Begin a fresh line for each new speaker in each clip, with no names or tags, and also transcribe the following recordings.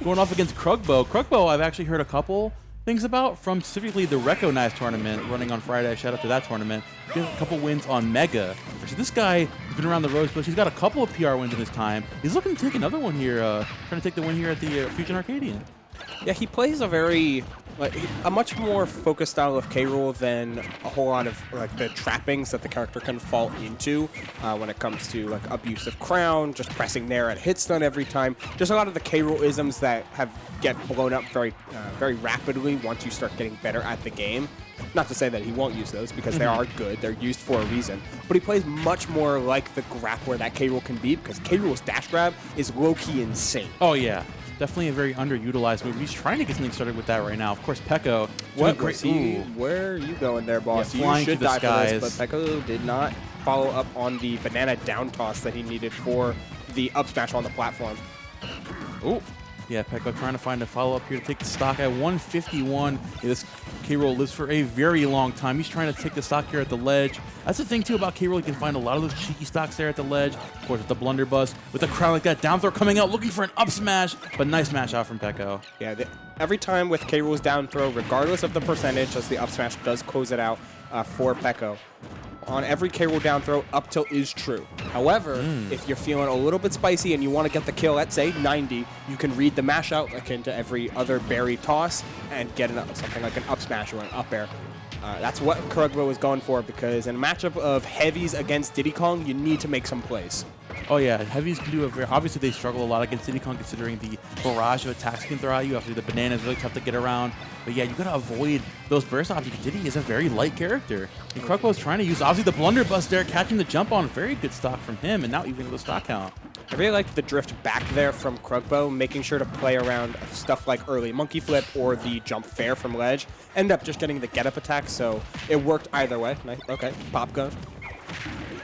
going off against Krugbo. Krugbo, I've actually heard a couple things about from specifically the Recognize tournament running on Friday. Shout out to that tournament. Get a couple wins on Mega. So this guy has been around the ropes, but he's got a couple of PR wins in his time. He's looking to take another one here, trying to take the win here at the Fusion Arcadian.
Yeah, he plays a much more focused style of K-Rool than a whole lot of the trappings that the character can fall into when it comes to abuse of crown, just pressing nair at hit stun every time. Just a lot of the K-Rool isms that get blown up very rapidly once you start getting better at the game. Not to say that he won't use those, because they are good. They're used for a reason. But he plays much more like the grappler that K-Rool can be, because K-Rool's dash grab is low-key insane.
Oh, yeah. Definitely a very underutilized move. He's trying to get something started with that right now. Of course, Peco.
Where are you going there, boss?
Yeah,
you should die for this, but Peco did not follow up on the banana down toss that he needed for the up smash on the platform.
Oh, yeah, Peco trying to find a follow-up here to take the stock at 151. Yeah, this K-Rool lives for a very long time. He's trying to take the stock here at the ledge. That's the thing, too, about K-Rool. You can find a lot of those cheeky stocks there at the ledge. Of course, with the blunderbuss, with a crowd like that, down throw coming out, looking for an up smash, but nice smash out from Peco.
Yeah, every time with K-Rool's down throw, regardless of the percentage, as the up smash does close it out for Peco. On every K-Rool down throw, up tilt is true. However, if you're feeling a little bit spicy and you want to get the kill at, say, 90, you can read the mash out akin to every other berry toss and get something like an up smash or an up air. That's what Krugbo is going for, because in a matchup of heavies against Diddy Kong, you need to make some plays.
Oh yeah, heavies can do obviously they struggle a lot against Diddy Kong considering the barrage of attacks he can throw at you. Obviously the banana is really tough to get around. But yeah, you gotta avoid those burst options. Diddy is a very light character. And Krugbo is trying to use obviously the blunderbuss there, catching the jump on. Very good stock from him, and now even with the stock count.
I really liked the drift back there from Krugbo, making sure to play around stuff like early monkey flip or the jump fair from ledge. End up just getting the get up attack, so it worked either way. Nice. Okay, pop gun.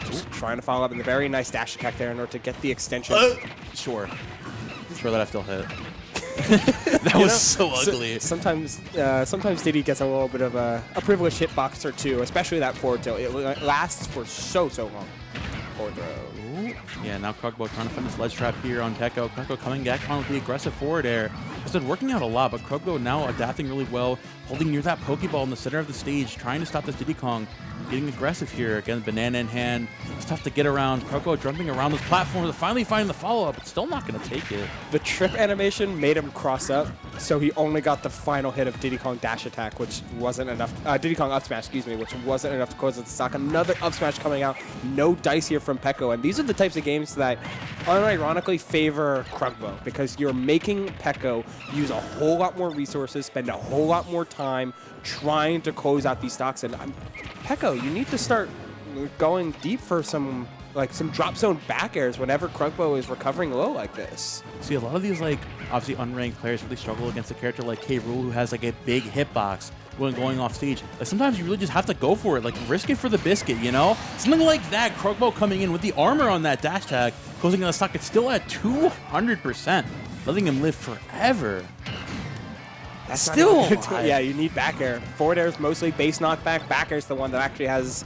Just trying to follow up in the very nice dash attack there in order to get the extension.
Sure that I still hit. That was so ugly.
Sometimes Diddy gets a little bit of a privileged hitbox or two, especially that forward tilt. It lasts for so long. Forward throw.
Yeah, now Krugbo trying to find this ledge trap here on Peco. Peco coming back on with the aggressive forward air. It's been working out a lot, but Krugbo now adapting really well, holding near that Pokeball in the center of the stage, trying to stop this Diddy Kong. Getting aggressive here. Again, banana in hand. It's tough to get around. Krugbo jumping around this platform to finally find the follow-up, but still not going to take it.
The trip animation made him cross up, so he only got the final hit of Diddy Kong dash attack, which wasn't enough. Diddy Kong up smash, excuse me, which wasn't enough to close the stock. Another up smash coming out. No dice here from Peco, and these are the types of games that unironically favor Krugbo, because you're making Peco use a whole lot more resources, spend a whole lot more time trying to close out these stocks. And Peco, you need to start going deep for some drop zone back airs whenever Krugbo is recovering low like this.
See, a lot of these obviously unranked players really struggle against a character like K-Rool who has a big hitbox when going off stage. Sometimes you really just have to go for it, risk it for the biscuit, you know? Something like that, Krugbo coming in with the armor on that dash tag, closing on the stock. It's still at 200%, letting him live forever. That's still
yeah, you need back air. Forward air is mostly base knockback. Back air is the one that actually has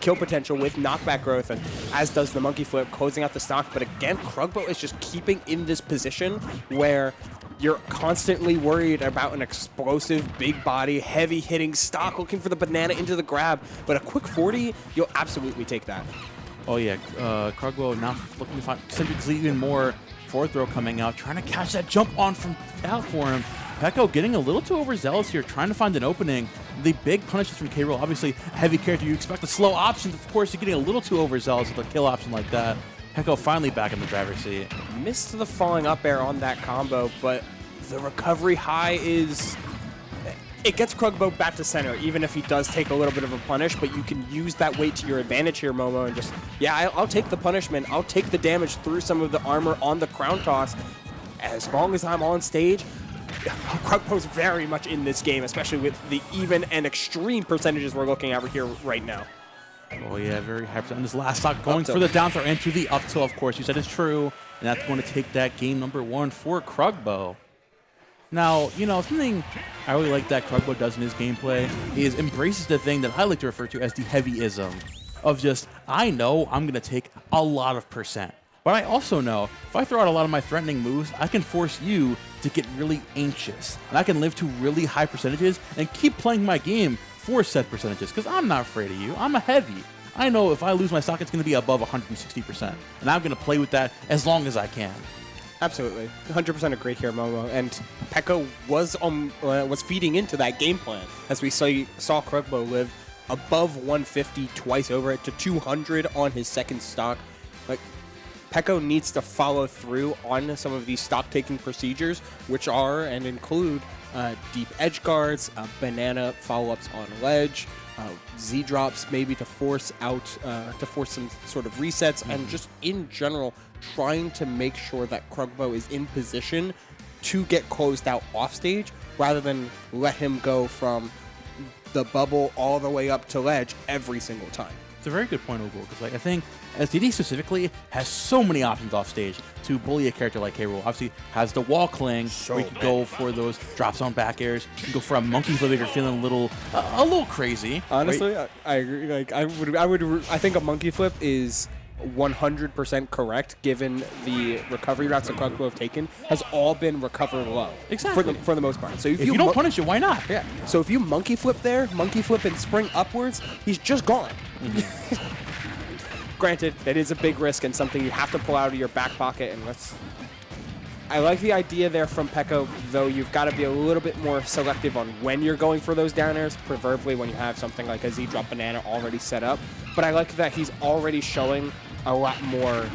kill potential with knockback growth, and as does the monkey flip, closing out the stock. But again, Krugbo is just keeping in this position where you're constantly worried about an explosive, big body, heavy hitting stock, looking for the banana into the grab. But a quick 40, you'll absolutely take that.
Oh yeah, Krugbo now looking to find even more forward throw coming out, trying to catch that jump on from out for him. Peco getting a little too overzealous here, trying to find an opening. The big punishes from K-Rool, obviously heavy character, you expect the slow options. Of course, you're getting a little too overzealous with a kill option like that. Peco finally back in the driver's seat.
Missed the falling up air on that combo, but the recovery high is... It gets Krugbo back to center, even if he does take a little bit of a punish, but you can use that weight to your advantage here, Momo, and just, yeah, I'll take the punishment. I'll take the damage through some of the armor on the crown toss. As long as I'm on stage, Krugbo's very much in this game, especially with the even and extreme percentages we're looking at here right now.
Oh yeah, very happy on this last stock, going for the down throw and to the up tilt, of course. You said it's true, and that's going to take that game number 1 for Krugbo. Now, you know, something I really like that Krugbo does in his gameplay is embraces the thing that I like to refer to as the heavyism of just, I know I'm going to take a lot of percent. But I also know if I throw out a lot of my threatening moves, I can force you to get really anxious. And I can live to really high percentages and keep playing my game for said percentages, because I'm not afraid of you. I'm a heavy. I know if I lose my stock, it's going to be above 160%. And I'm going to play with that as long as I can.
Absolutely. 100% agree here, Momo. And Peco was feeding into that game plan, as we saw Krugbo live above 150 twice over it to 200 on his second stock. Like, Peco needs to follow through on some of these stock-taking procedures, which are and include deep edge guards, banana follow-ups on ledge, Z drops maybe to force some sort of resets, and just in general trying to make sure that Krugbo is in position to get closed out off stage rather than let him go from the bubble all the way up to ledge every single time.
It's a very good point, Rool, because I think as Diddy specifically has so many options off stage to bully a character like Rool. Obviously has the wall cling, where you can go for those drop zone back airs. You can go for a monkey flip if you're feeling a little crazy.
Honestly, right? I agree. Like I think a monkey flip is 100% correct, given the recovery routes that Krugbo have taken has all been recover low.
Exactly.
For the most part. So
if you don't punish it, why not?
Yeah. So if you monkey flip there, monkey flip and spring upwards, he's just gone. Granted, that is a big risk and something you have to pull out of your back pocket. And I like the idea there from Peco, though you've got to be a little bit more selective on when you're going for those down airs, preferably when you have something like a Z drop banana already set up. But I like that he's already showing a lot more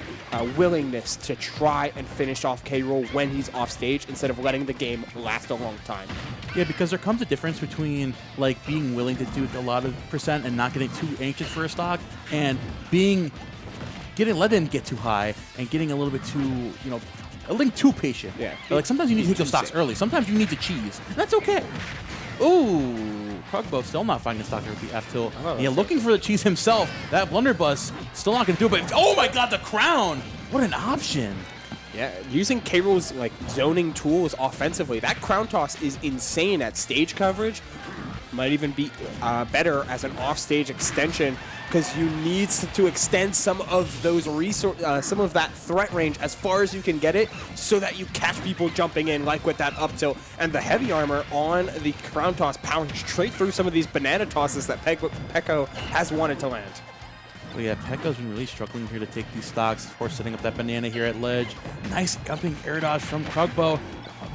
willingness to try and finish off K-Rool when he's off stage instead of letting the game last a long time.
Yeah, because there comes a difference between like being willing to do a lot of percent and not getting too anxious for a stock, and let him get too high and getting a little bit too, too patient.
Yeah.
Like sometimes you need to take those stocks early. Sometimes you need to cheese. And that's okay. Ooh, Krugbo still not finding a stock there with the F tilt. Yeah, looking for the cheese himself. That blunderbuss still not going to do it. But oh my God, the crown! What an option!
Yeah, using K-Rool's zoning tools offensively, that crown toss is insane at stage coverage. Might even be better as an off-stage extension, because you need to extend some of those some of that threat range as far as you can get it, so that you catch people jumping in, like with that up tilt. And the heavy armor on the crown toss powering straight through some of these banana tosses that Peco has wanted to land.
Well, yeah, Peco's been really struggling here to take these stocks. Of course, setting up that banana here at ledge. Nice jumping air dodge from Krugbo.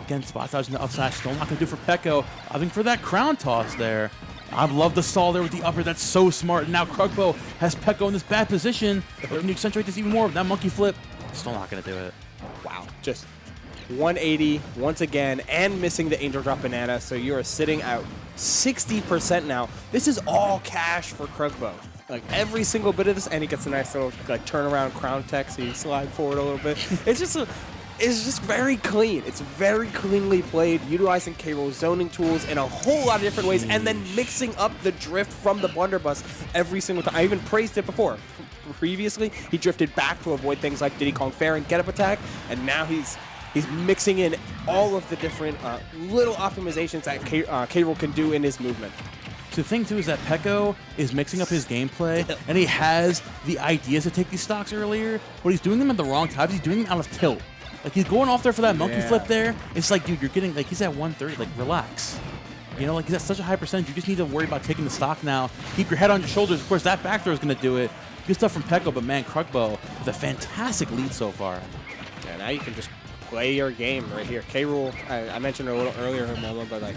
Again, spot dodge in the up smash. Still not going to do for Peco. Opting for that crown toss there. I love the stall there with the upper. That's so smart. And now Krugbo has Peco in this bad position. Looking to accentuate this even more with that monkey flip. Still not going to do it.
Wow. Just 180 once again and missing the angel drop banana. So you are sitting at 60% now. This is all cash for Krugbo. Like every single bit of this, and he gets a nice little turnaround crown tech, so you slide forward a little bit. It's just very clean. It's very cleanly played, utilizing K-Rool's zoning tools in a whole lot of different ways, and then mixing up the drift from the blunderbuss every single time. I even praised it before. Previously, he drifted back to avoid things like Diddy Kong Fair and get up attack, and now he's mixing in all of the different little optimizations that K-Rool can do in his movement.
So the thing, too, is that Peco is mixing up his gameplay, and he has the ideas to take these stocks earlier, but he's doing them at the wrong times. He's doing them out of tilt. Like, he's going off there for that monkey flip there. It's like, dude, you're getting, he's at 130. Like, relax. He's at such a high percentage. You just need to worry about taking the stock now. Keep your head on your shoulders. Of course, that back throw is going to do it. Good stuff from Peco, but, man, Krugbo with a fantastic lead so far.
Yeah, now you can just play your game right here. K-Rool, I mentioned it a little earlier, but,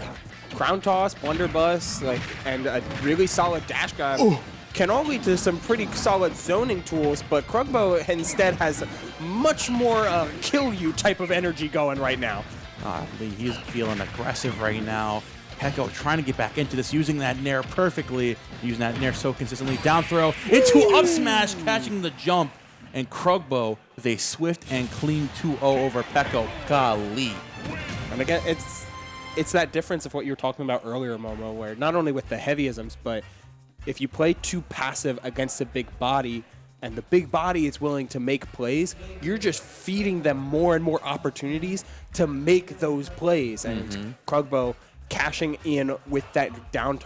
crown toss, blunderbuss, and a really solid dash guy can all lead to some pretty solid zoning tools, but Krugbo instead has much more kill you type of energy going right now.
He's feeling aggressive right now. Peco trying to get back into this, using that nair perfectly, using that nair so consistently. Down throw into up smash, catching the jump, and Krugbo with a swift and clean 2-0 over Peco. Golly.
And again, it's that difference of what you were talking about earlier, Momo, where not only with the heavyisms, but if you play too passive against a big body, and the big body is willing to make plays, you're just feeding them more and more opportunities to make those plays. And Krugbo cashing in with that down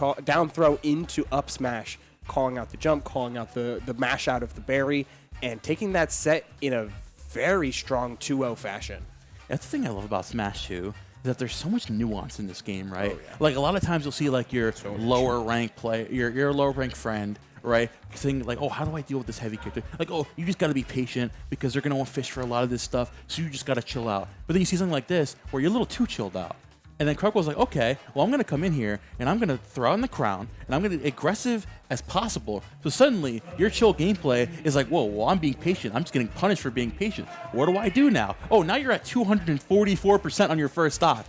throw into up smash, calling out the jump, calling out the mash out of the berry, and taking that set in a very strong 2-0 fashion.
That's the thing I love about Smash 2, is that there's so much nuance in this game, right?
Oh, yeah.
Like, a lot of times you'll see, like, your lower rank play, your lower rank friend, right, saying, like, oh, how do I deal with this heavy character? Like, oh, you just got to be patient because they're going to want fish for a lot of this stuff, so you just got to chill out. But then you see something like this where you're a little too chilled out. And then Krugbo's like, okay, well, I'm going to come in here, and I'm going to throw in the crown, and I'm going to be aggressive as possible. So suddenly, your chill gameplay is like, whoa, well, I'm being patient. I'm just getting punished for being patient. What do I do now? Oh, now you're at 244% on your first stock.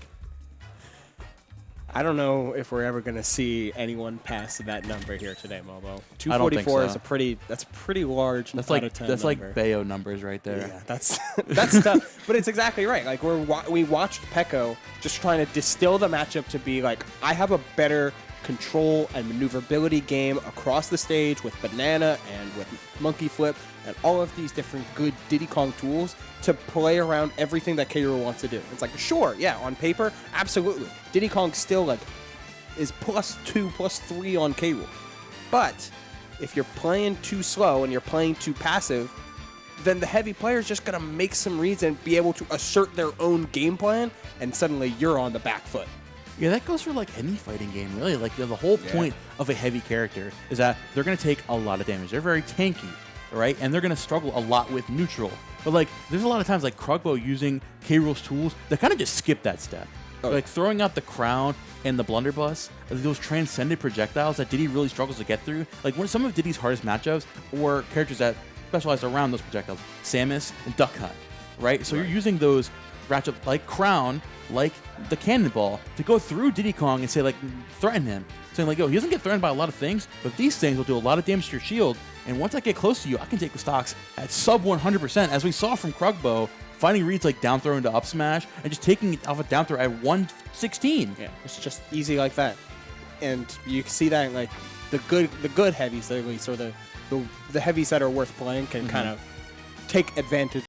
I don't know if we're ever going to see anyone pass that number here today, Mobo.
I don't think
244
so.
is that's a pretty large
That's
out
like
of 10
that's
number.
like Bayo numbers right there.
Yeah, that's that's tough. But it's exactly right. Like we watched Peco just trying to distill the matchup to be like, I have a better control and maneuverability game across the stage with banana and with monkey flip and all of these different good Diddy Kong tools to play around everything that K. Rool wants to do. It's like, sure, yeah, on paper, absolutely. Diddy Kong still like is +2, +3 on K. Rool. But if you're playing too slow and you're playing too passive, then the heavy player is just going to make some reads and be able to assert their own game plan, and suddenly you're on the back foot.
Yeah, that goes for like any fighting game, really. Like the whole point of a heavy character is that they're going to take a lot of damage. They're very tanky, right? And they're going to struggle a lot with neutral. But like, there's a lot of times like Krugbo using K. Rool's tools that kind of just skip that step.
Oh.
Like throwing out the crown and the blunderbuss, those transcended projectiles that Diddy really struggles to get through. Like one some of Diddy's hardest matchups were characters that specialize around those projectiles, Samus and Duck Hunt, right? So you're using those ratchet like crown, like the cannonball, to go through Diddy Kong and say like threaten him, saying like, yo, he doesn't get threatened by a lot of things, but these things will do a lot of damage to your shield. And once I get close to you, I can take the stocks at sub 100%, as we saw from Krugbo, finding reads like down throw into up smash and just taking it off a down throw at 116.
Yeah, it's just easy like that. And you see that in, like the good heavies, at least, or the heavies that are worth playing can kind of take advantage